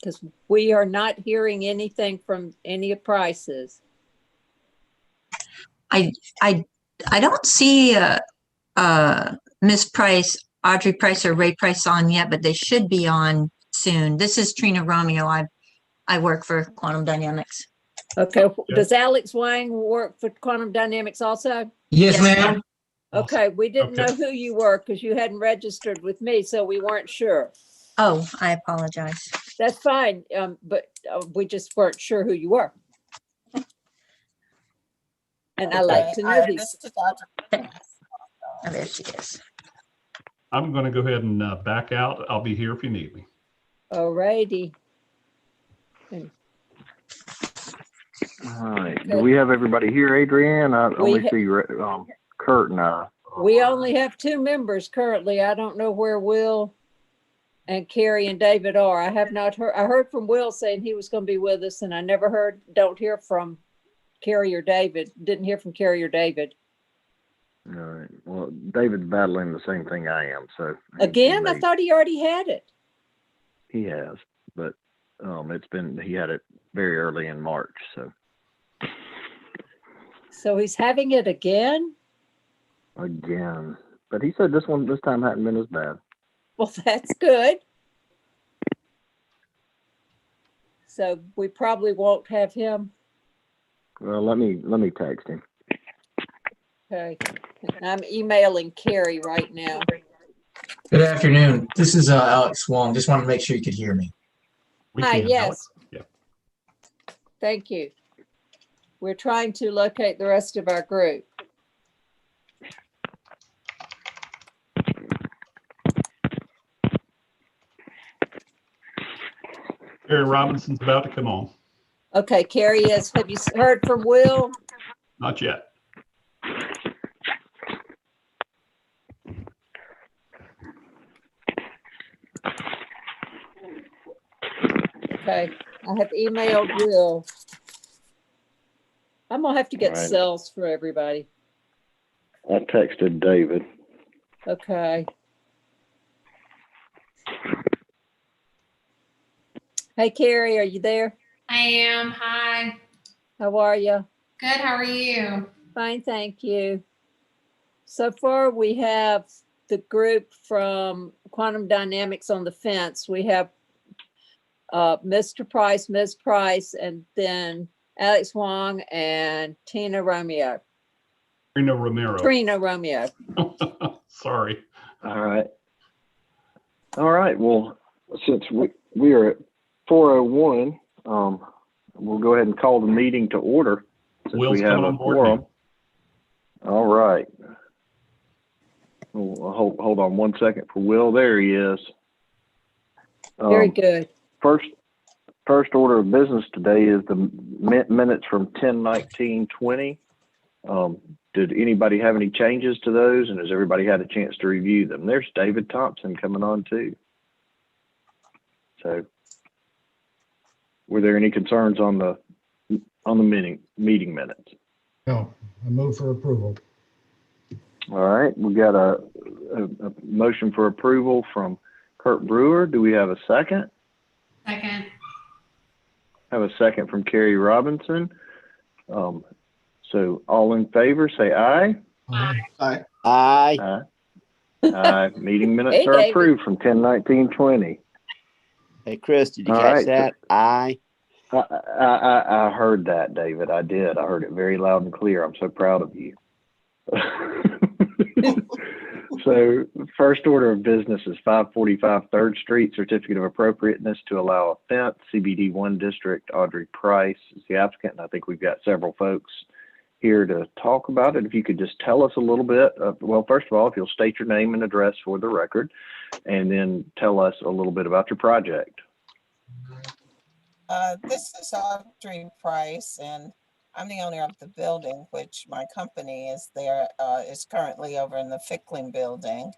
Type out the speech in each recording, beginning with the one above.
Because we are not hearing anything from any prices. I don't see Miss Price, Audrey Price, or Ray Price on yet, but they should be on soon. This is Trina Romeo. I work for Quantum Dynamics. Okay. Does Alex Wang work for Quantum Dynamics also? Yes, ma'am. Okay. We didn't know who you were because you hadn't registered with me, so we weren't sure. Oh, I apologize. That's fine. But we just weren't sure who you were. And I like to know these. Oh, there she is. I'm going to go ahead and back out. I'll be here if you need me. All righty. All right. Do we have everybody here, Adrienne? I only see Kurt and I. We only have 2 members currently. I don't know where Will and Carrie and David are. I have not heard. I heard from Will saying he was going to be with us, and I never don't hear from Carrie or David. Didn't hear from Carrie or David. All right. Well, David's battling the same thing I am. So again, I thought he already had it. He has, but he had it very early in March. So he's having it again? Again. But he said this time hadn't been as bad. Well, that's good. So we probably won't have him. Well, let me text him. Okay. I'm emailing Carrie right now. Good afternoon. This is Alex Wong. Just wanted to make sure you could hear me. Hi, yes. Yeah. Thank you. We're trying to locate the rest of our group. Carrie Robinson's about to come on. Okay, Carrie is. Have you heard from Will? Not yet. Okay, I have emailed Will. I'm gonna have to get cells for everybody. I texted David. Okay. Hey, Carrie, are you there? I am. Hi. How are you? Good. How are you? Fine, thank you. So far, we have the group from Quantum Dynamics on the fence. We have Mr. Price, Ms. Price, and then Alex Wong and Trina Romeo. Trina Romero. Trina Romeo. Sorry. All right. Well, since we are at 4:01, we'll go ahead and call the meeting to order since Will's we have coming a on board quorum. now. All right. Well, hold on 1 second for Will. There he is. Very good. First order of business today is the minutes from 10/19/20. Did anybody have any changes to those, and has everybody had a chance to review them? There's David Thompson coming on too. So, were there any concerns on the meeting minutes? No, I move for approval. All right, we got a motion for approval from Kurt Brewer. Do we have a second? Second. Have a second from Carrie Robinson. So all in favor, say aye. Aye. Aye. Aye. Aye. Meeting minutes Hey, are David. approved from 10/19/20. Hey, Chris, did you All catch right. that? Aye. I heard that, David. I did. I heard it very loud and clear. I'm so proud of you. So first order of business is 545 3rd Street, certificate of appropriateness to allow a fence, CBD 1 district. Audrey Price is the applicant, and I think we've got several folks here to talk about it. If you could just tell us a little bit, well, first of all, if you'll state your name and address for the record, and then tell us a little bit about your project. This is Audrey Price, and I'm the owner of the building, which my company is there, is currently over in the Fickling building.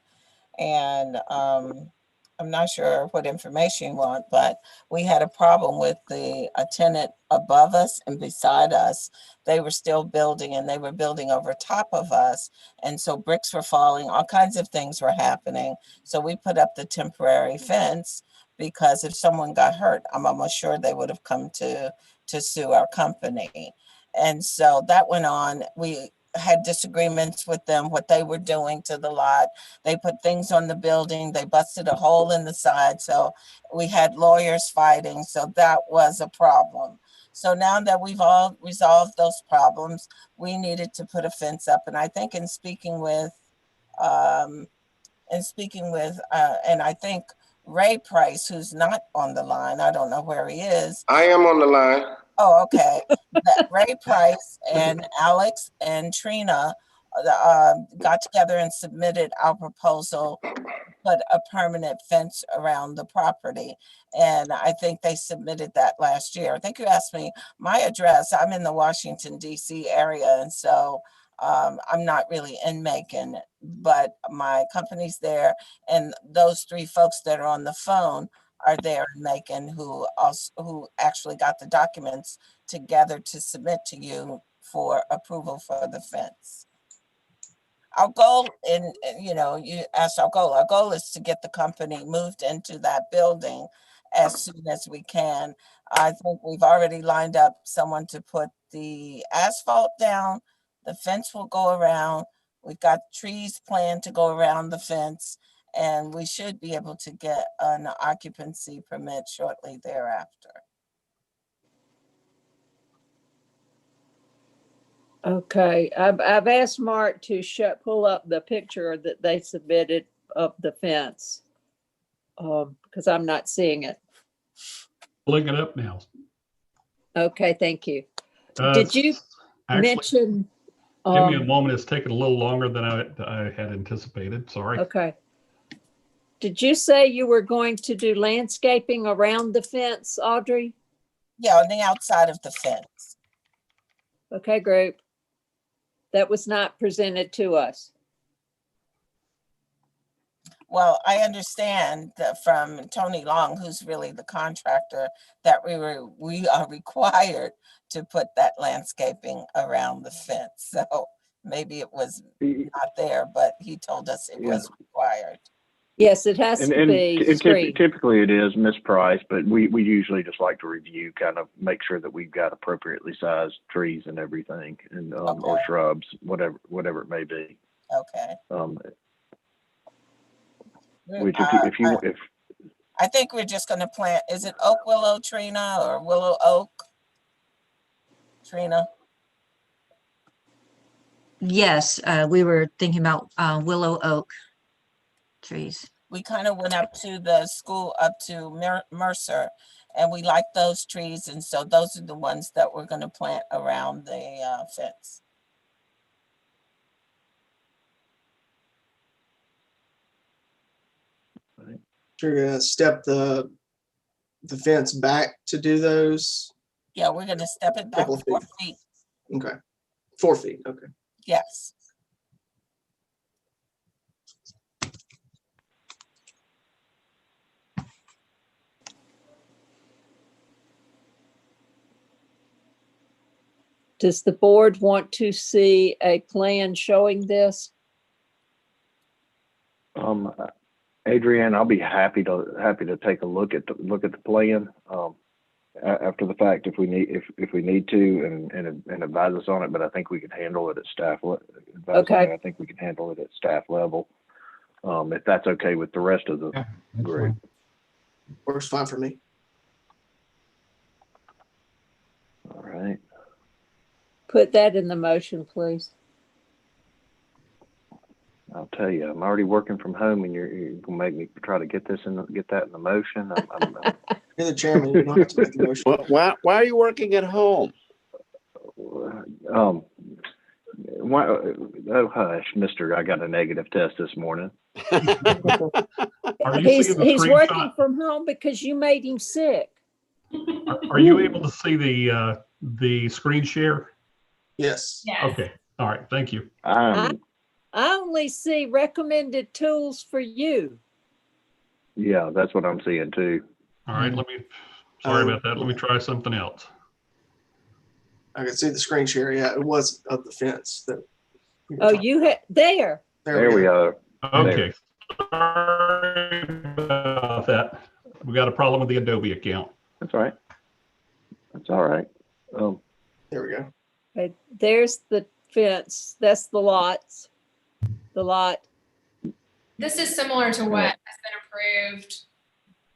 And I'm not sure what information you want, but we had a problem with a tenant above us and beside us. They were still building, and they were building over top of us. And so bricks were falling, all kinds of things were happening. So we put up the temporary fence, because if someone got hurt, I'm almost sure they would have come to sue our company. And so that went on. We had disagreements with them, what they were doing to the lot. They put things on the building. They busted a hole in the side. So we had lawyers fighting. So that was a problem. So now that we've all resolved those problems, we needed to put a fence up. And I think in speaking with, and I think Ray Price, who's not on the line, I don't know where he is. I am on the line. Oh, okay. That Ray Price and Alex and Trina got together and submitted our proposal, put a permanent fence around the property. And I think they submitted that last year. I think you asked me my address. I'm in the Washington, D.C. area. And so I'm not really in Macon, but my company's there. And those three folks that are on the phone are there in Macon who actually got the documents together to submit to you for approval for the fence. Our goal, you asked our goal is to get the company moved into that building as soon as we can. I think we've already lined up someone to put the asphalt down. The fence will go around. We've got trees planned to go around the fence, and we should be able to get an occupancy permit shortly thereafter. Okay, I've asked Mark to pull up the picture that they submitted of the fence, because I'm not seeing it. Pulling it up now. Okay, thank you. Did you Actually, mention? give me a moment. It's taken a little longer than I had anticipated. Sorry. Okay. Did you say you were going to do landscaping around the fence, Audrey? Yeah, on the outside of the fence. Okay, group. That was not presented to us. Well, I understand that from Tony Long, who's really the contractor, that we are required to put that landscaping around the fence. So maybe it was not there, but he told us it was required. Yes, it has to be screened. Typically it is, Ms. Price, but we usually just like to review, kind of make sure that we've got appropriately sized trees and everything, and or shrubs, whatever it may be. Okay. Which if I think we're just going to plant, is it oak willow, Trina, or willow oak? Trina? Yes, we were thinking about willow oak trees. We kind of went up to the school, up to Mercer, and we like those trees. And so those are the ones that we're going to plant around the fence. You're gonna step the fence back to do those? Yeah, we're going to step it back 4 feet. Okay, 4 feet, okay. Yes. Does the board want to see a plan showing this? Adrienne, I'll be happy to take a look at the plan after the fact if we need to and advise us on it. But I think we can handle it at staff. Okay. I think we can handle it at staff level, if that's okay with the rest of the group. Fine. Works fine for me. All right. Put that in the motion, please. I'll tell you, I'm already working from home, and you're gonna make me try to get that in the motion. You're the chairman. You don't have to make the motion. Why are you working at home? Oh hush, Mister. I got a negative test this morning. Are you He's seeing the working screenshot? from home because you made him sick. Are you able to see the screen share? Yes. Yes. Okay. All right. Thank you. I only see recommended tools for you. Yeah, that's what I'm seeing too. All right. Sorry about that. Let me try something else. I can see the screen share. Yeah, it was of the fence that. Oh, you had there. There we go. Okay. Sorry about that. We got a problem with the Adobe account. That's all right. That's all right. There we go. Okay, there's the fence. That's the lots. The lot. This is similar to what has been approved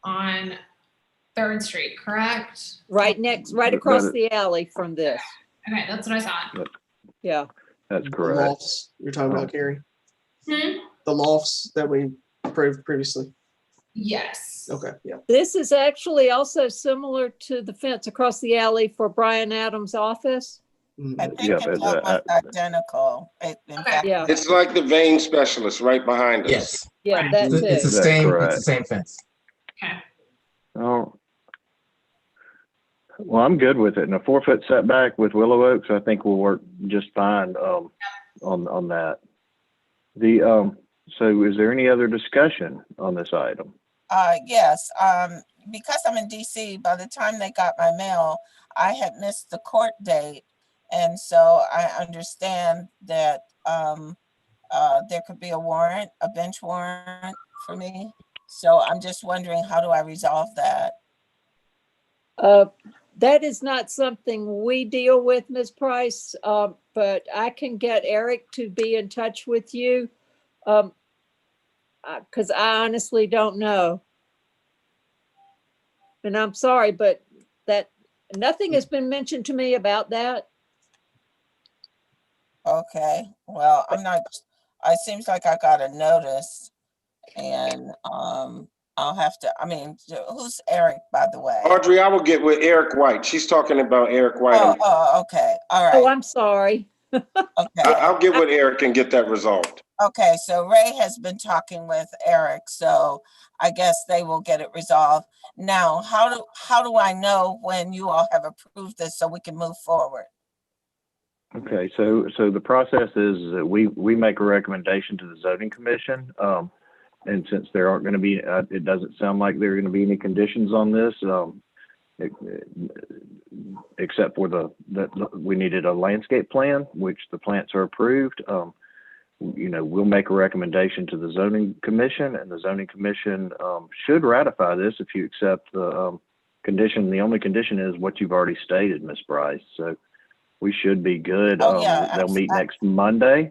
on 3rd Street, correct? Right across the alley from this. Okay, that's what I thought. Yeah. That's The correct. lofts you're talking about, Carrie? Hmm? The lofts that we approved previously. Yes. Okay, yeah. This is actually also similar to the fence across the alley for Brian Adams' office. Mhm. I think Yeah, it's but, almost identical. In Okay. fact, Yeah, It's like the vein specialist right behind us. Yes. yeah, Right. that It's too. the That's same, correct. it's the same fence. Okay. Oh, well, I'm good with it. And a 4-foot setback with willow oaks, I think will work just fine on that. So is there any other discussion on this item? yes, because I'm in DC, by the time they got my mail, I had missed the court date. And so I understand that there could be a warrant, a bench warrant for me. So I'm just wondering, how do I resolve that? That is not something we deal with, Ms. Price, but I can get Eric to be in touch with you. Because I honestly don't know. And I'm sorry, but nothing has been mentioned to me about that. Okay, well, I'm not, it seems like I got a notice and I'll have to, who's Eric, by the way? Audrey, I will get with Eric White. She's talking about Eric White. Oh, okay, all Oh, right, I'm sorry. okay. I'll get with Eric and get that resolved. Okay, so Ray has been talking with Eric, so I guess they will get it resolved. Now, how do I know when you all have approved this so we can move forward? Okay, so the process is that we make a recommendation to the zoning commission. And since there aren't going to be, it doesn't sound like there are going to be any conditions on this, except for that we needed a landscape plan, which the plants are approved. We'll make a recommendation to the zoning commission, and the zoning commission should ratify this if you accept the condition. The only condition is what you've already stated, Ms. Bryce. So we should be good. Oh, yeah, They'll meet next Monday,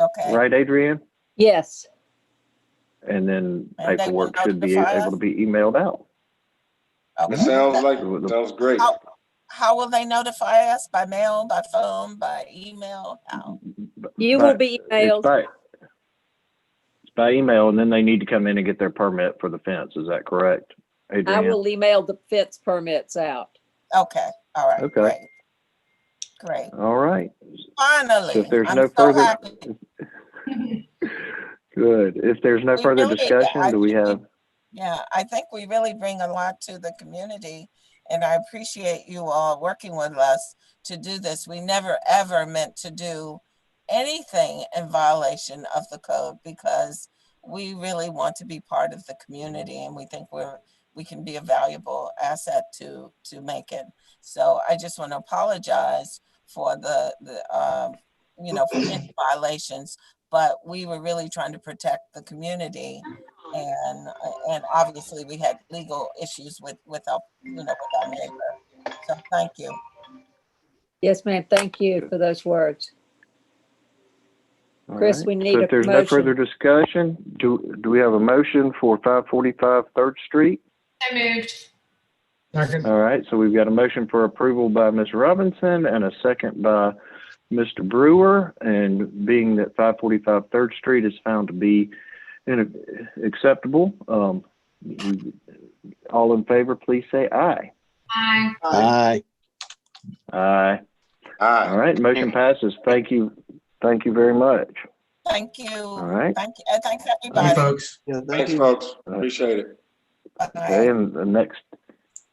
Okay, right, Adrienne? Yes. And then And they will paperwork should be notify able us? to be emailed out. It okay. sounds great. How will they notify us? By mail, by phone, by email? How? You will be emailed. It's by email, and then they need to come in and get their permit for the fence. Is that correct, I Adrienne? will email the fence permits out. Okay, all right, Okay. great. Great, All right. finally, So if there's I'm no so further, happy. good. If there's no We further really- discussion, I do we think have? Yeah, I think we really bring a lot to the community, and I appreciate you all working with us to do this. We never, ever meant to do anything in violation of the code because we really want to be part of the community, and we think we can be a valuable asset to Macon. So I just want to apologize for for any violations, but we were really trying to protect the community. And obviously we had legal issues with our neighbor. So thank you. Yes, ma'am. Thank you for those words. All Chris, right. we need So a if there's no motion. further discussion, do we have a motion for 545 3rd Street? I moved. Second, All right, so we've got a motion for approval by Ms. Robinson and a second by Mr. Brewer. And being that 545 3rd Street is found to be acceptable, all in favor, please say aye. Aye. Aye. Aye. Aye. All right, motion passes. Thank you. Thank you very much. Thank you. All right. Thanks Thank you, everybody. folks. Yeah, thank Thanks, you. folks. Appreciate it. Okay, Bye. and the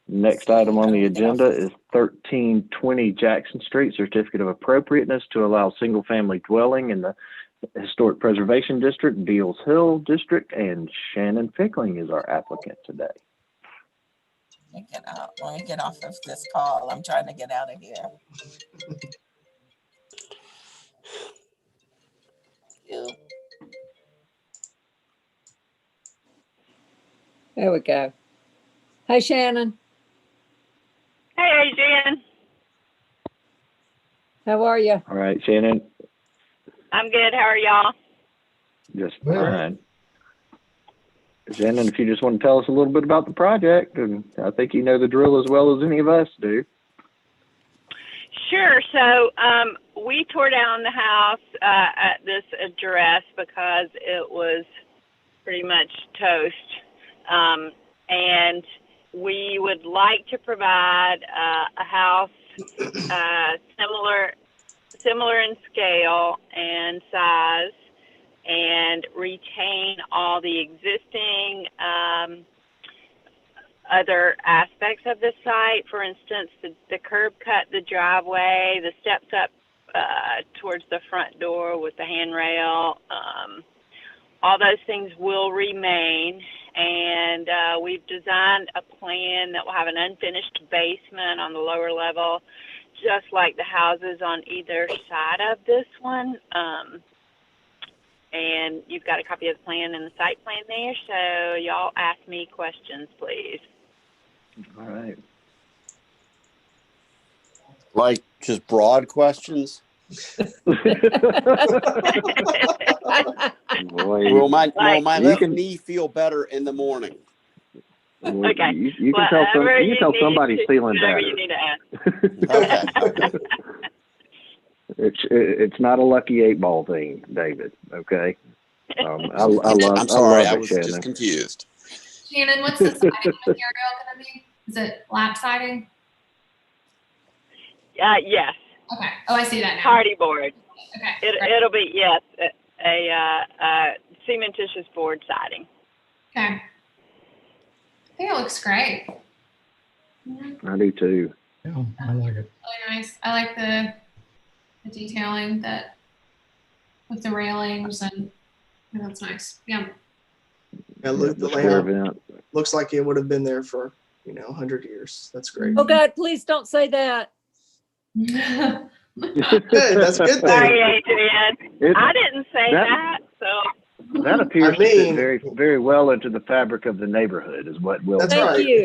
next item on the agenda is 1320 Jackson Street, certificate of appropriateness to allow single-family dwelling in the Historic Preservation District, Beals Hill District, and Shannon Fickling is our applicant today. Let me get off of this call. I'm trying to get out of here. You. There we go. Hey, Shannon, Hey, Adrian. how are you? All right, Shannon, I'm good. How are y'all? just Well. fine. Shannon, if you just want to tell us a little bit about the project, and I think you know the drill as well as any of us do. Sure. So we tore down the house at this address because it was pretty much toast. And we would like to provide a house similar in scale and size, and retain all the existing other aspects of the site. For instance, the curb cut, the driveway, the steps up towards the front door with the handrail. All those things will remain. And we've designed a plan that will have an unfinished basement on the lower level, just like the houses on either side of this one. And you've got a copy of the plan and the site plan there. So y'all ask me questions, please. All right. Like just broad questions? Boy, Will my Like- left knee feel better in the morning? well, Okay. you can tell Whatever you can tell need somebody's to- feeling whatever better. you need to ask. Okay. It's not a lucky 8-ball thing, David. Okay. I love. I'm sorry, I I love was it, just Shannon. confused. Shannon, what's the siding material gonna be? Is it lap siding? Yes, Okay. Oh, I see that now. hardy board. Okay. great. It'll be, yes, a cementitious board siding. Okay. I think it looks great. Really I do too. Yeah, I like it. nice. I like the detailing that with the railings and that's nice. Yeah. Yeah, look, the The square layout vent. looks like it would have been there for, 100 years. That's great. Oh, God, please don't say that. Good, that's a good Sorry, thing. Adrian. I didn't say that- that, so. That appears I to fit mean- very, very well into the fabric of the neighborhood, is what Will. That's Thank right. you.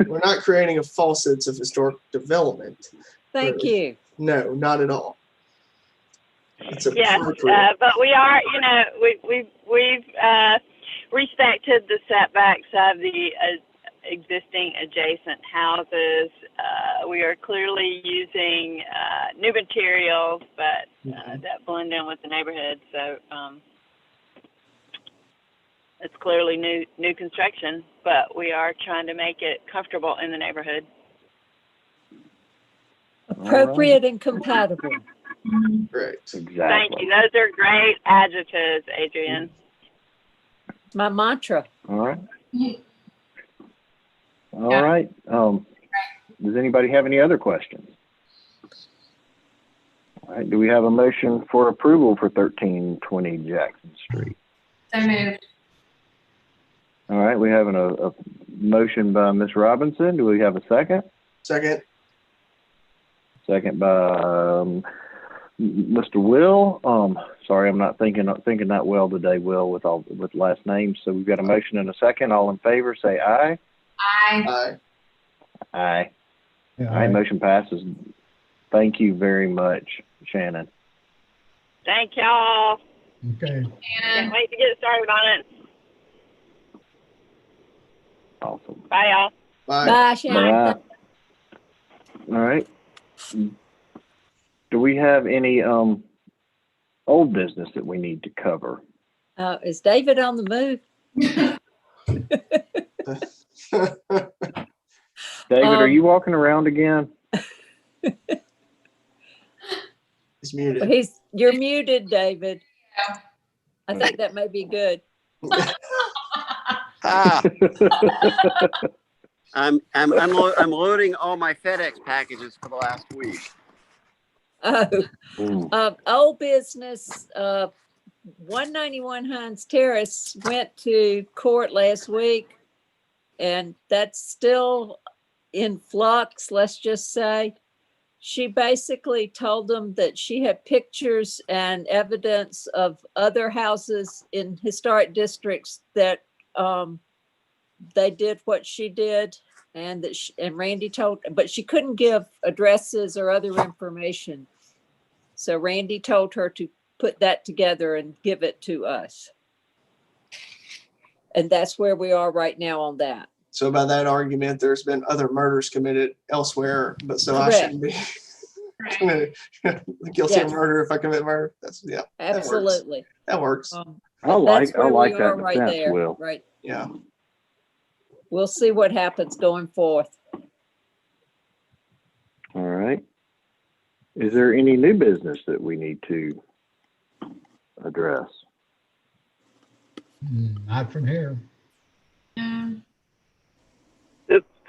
We're not creating a false sense of historic development. Thank you. No, not at all. It's Yes, appropriate. but we are, we've respected the setbacks of the existing adjacent houses. We are clearly using new materials, but that blend in with the neighborhood. So it's clearly new construction, but we are trying to make it comfortable in the neighborhood. Appropriate and compatible. Great. Exactly. Thank you. Those are great adjectives, Adrian. My mantra. All right. Mhm. All Yeah. right. Does anybody have any other questions? All right. Do we have a motion for approval for 1320 Jackson Street? So moved. All right. We have a motion by Ms. Robinson. Do we have a second? Second. Second by Mr. Will. Sorry, I'm not thinking that well today, Will, with last names. So we've got a motion and a second. All in favor, say aye. Aye. Aye. Aye. Yeah, All right, motion passes. Thank you very much, Shannon. Thank y'all. Okay. Can't Shannon. wait to get started on it. Awesome. Bye, y'all. Bye. Bye, Shannon. All right. Do we have any old business that we need to cover? Is David on the move? David, are Um, you walking around again? He's muted. You're muted, David. Yeah. I think that may be good. Ah, I'm loading all my FedEx packages for the last week. Oh, old business, 191 Hines Terrace went to court last week, and that's still in flux, let's just say. She basically told them that she had pictures and evidence of other houses in historic districts that they did what she did, and that and Randy told, but she couldn't give addresses or other information. So Randy told her to put that together and give it to us. And that's where we are right now on that. So by that argument, there's been other murders committed elsewhere, but so I Correct. shouldn't be committed guilty of Yes. murder if I commit murder. That's yeah. Absolutely. That works. I like That's where we that are right defense, there. Will. Right. Yeah. We'll see what happens going forth. All right. Is there any new business that we need to address? Not from here.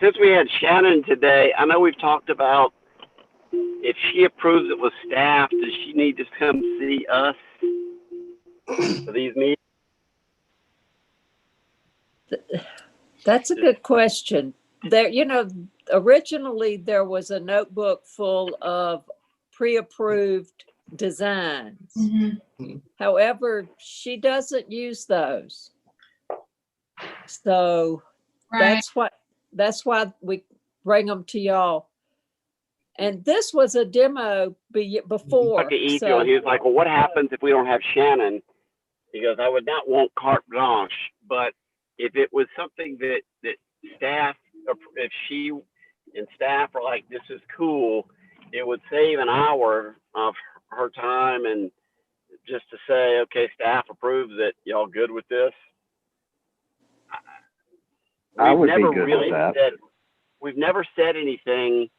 Since we had Shannon today, I know we've talked about if she approves it with staff, does she need to come see us for these meetings? That's a good question. There, originally there was a notebook full of pre-approved designs. Mm-hmm. However, she doesn't use those. So Right. that's why we bring them to y'all. And this was a demo before. Talked to Ethan, and he was like, well, what happens if we don't have Shannon? He goes, I would not want carte blanche, but if it was something that staff, if she and staff are like, this is cool, it would save an hour of her time, and just to say, okay, staff approves it, y'all good with this? I would be never good really with that. We've never said anything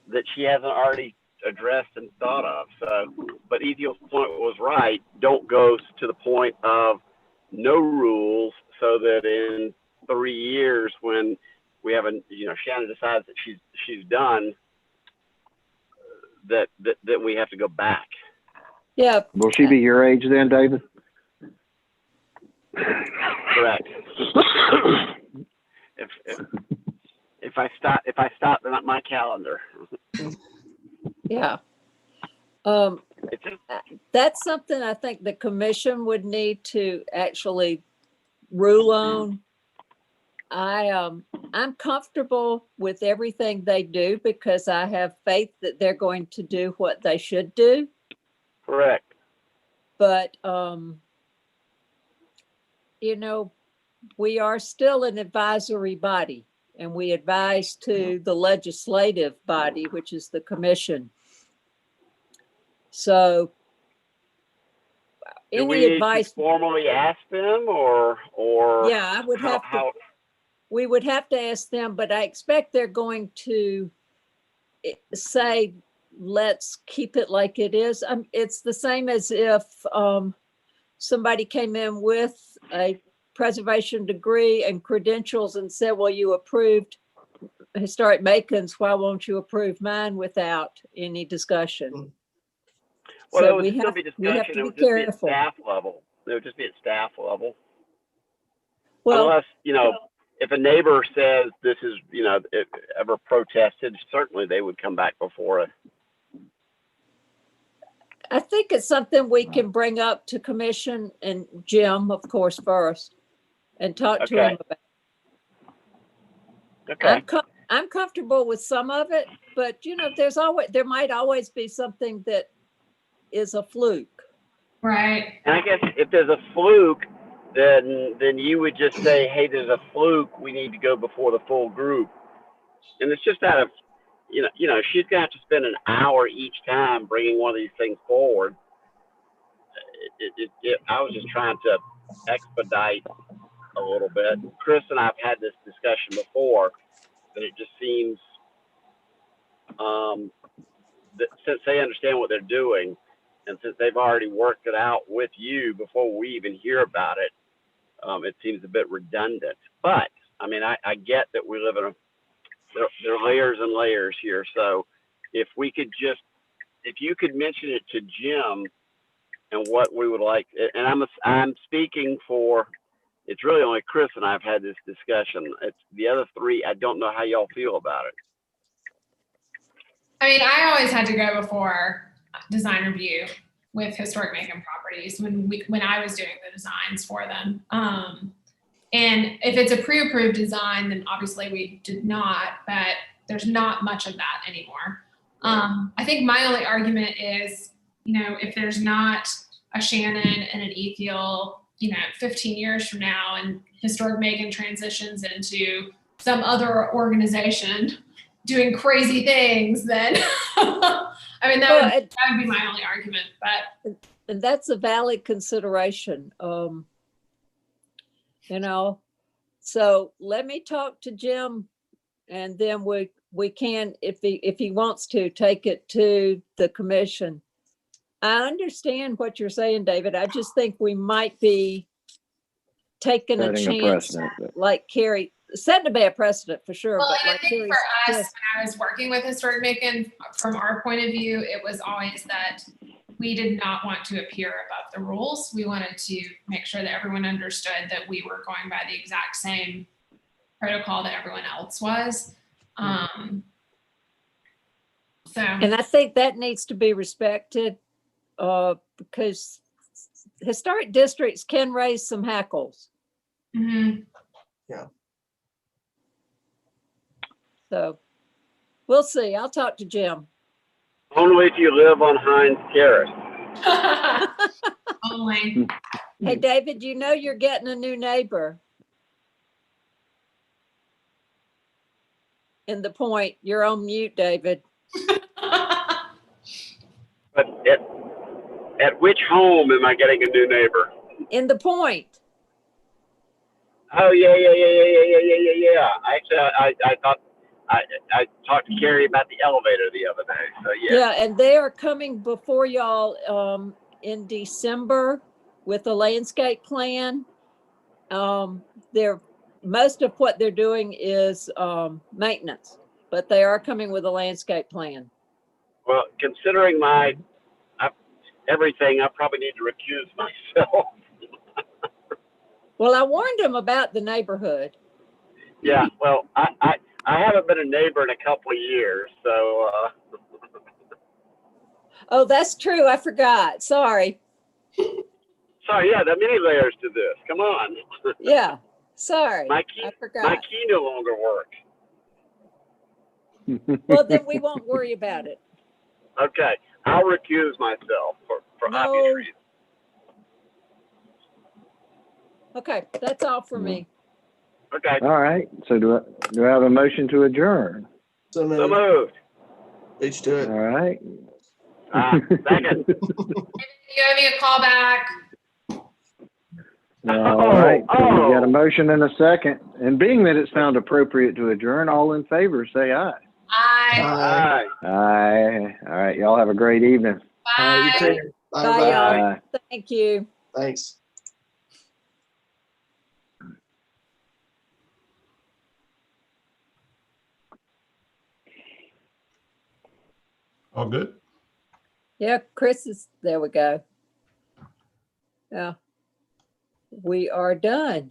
that she hasn't already addressed and thought of. So, but Ethiel's point was right. Don't go to the point of no rules, so that in 3 years, when we have Shannon decides that she's done, that we have to go back. Yeah. Will she be your age then, David? Correct. If I stop, then not my calendar. Yeah. That's something I think the commission would need to actually rule on. I'm comfortable with everything they do because I have faith that they're going to do what they should do. Correct. But, we are still an advisory body, and we advise to the legislative body, which is the commission. So Do we any need advice? to formally ask them, or Yeah, I would have to. We would have to ask them, but I expect they're going to say, let's keep it like it is. It's the same as if somebody came in with a preservation degree and credentials and said, well, you approved Historic Macons, why won't you approve mine without any discussion? Well, So it would we still have be to discussion. be It would just be at careful. staff level. It would just be at staff level. Well, Unless, if a neighbor says this is, if ever protested, certainly they would come back before us. I think it's something we can bring up to commission and Jim, of course, first, and talk to him about. Okay. I'm comfortable with some of it, but there might always be something that is a fluke. Right. And I guess if there's a fluke, then you would just say, hey, there's a fluke, we need to go before the full group. And it's just out of, she's going to have to spend an hour each time bringing one of these things forward. I was just trying to expedite a little bit. Chris and I have had this discussion before, that it just seems that since they understand what they're doing, and since they've already worked it out with you before we even hear about it, it seems a bit redundant. But I mean, I get that we live in there are layers and layers here. So if you could mention it to Jim and what we would like, and I'm speaking for, it's really only Chris and I've had this discussion. It's the other three, I don't know how y'all feel about it. I mean, I always had to go before design review with Historic Macon properties when I was doing the designs for them. And if it's a pre-approved design, then obviously we did not, but there's not much of that anymore. I think my only argument is, if there's not a Shannon and an Ethiel, 15 years from now, and Historic Macon transitions into some other organization doing crazy things, then I mean, that would be my only argument. But and that's a valid consideration. So let me talk to Jim, and then we can, if he wants to, take it to the commission. I understand what you're saying, David. I just think we might be taking a Setting a chance, precedent. like Carrie, setting a bad precedent for sure. Well, but and like I think Carrie for us, suggested- when I was working with Historic Macon, from our point of view, it was always that we did not want to appear above the rules. We wanted to make sure that everyone understood that we were going by the exact same protocol that everyone else was. And I think that needs to be respected, because historic districts can raise some hackles. Yeah. So we'll see. I'll talk to Jim. Only if you live on Heinz Terrace. Only. Hey, David, you're getting a new neighbor. In the point, you're on mute, David. But at which home am I getting a new neighbor? In the point. Oh yeah. Actually, I thought I talked to Carrie about the elevator the other day. So yeah. Yeah, and they are coming before y'all in December with a landscape plan. Most of what they're doing is maintenance, but they are coming with a landscape plan. Well, considering everything, I probably need to recuse myself. Well, I warned them about the neighborhood. Yeah, well, I haven't been a neighbor in a couple of years, so. Oh, that's true. I forgot. Sorry. Sorry, yeah, there are many layers to this. Come on. Yeah, sorry. I I forgot. My key no longer works. Well, then we won't worry about it. Okay, I'll recuse myself for obvious reasons. Okay, that's all for me. Okay. All right. So do I have a motion to adjourn? So So moved. Each to it. All right. Second. You owe me a call back. All right. So we got a motion and a second. And being that it's found appropriate to adjourn, all in favor, say aye. Aye. Aye. Aye. All right. Y'all have a great evening. Bye. Bye, Bye, y'all. Thank you. Thanks. All good? Yeah, there we go. Yeah. We are done.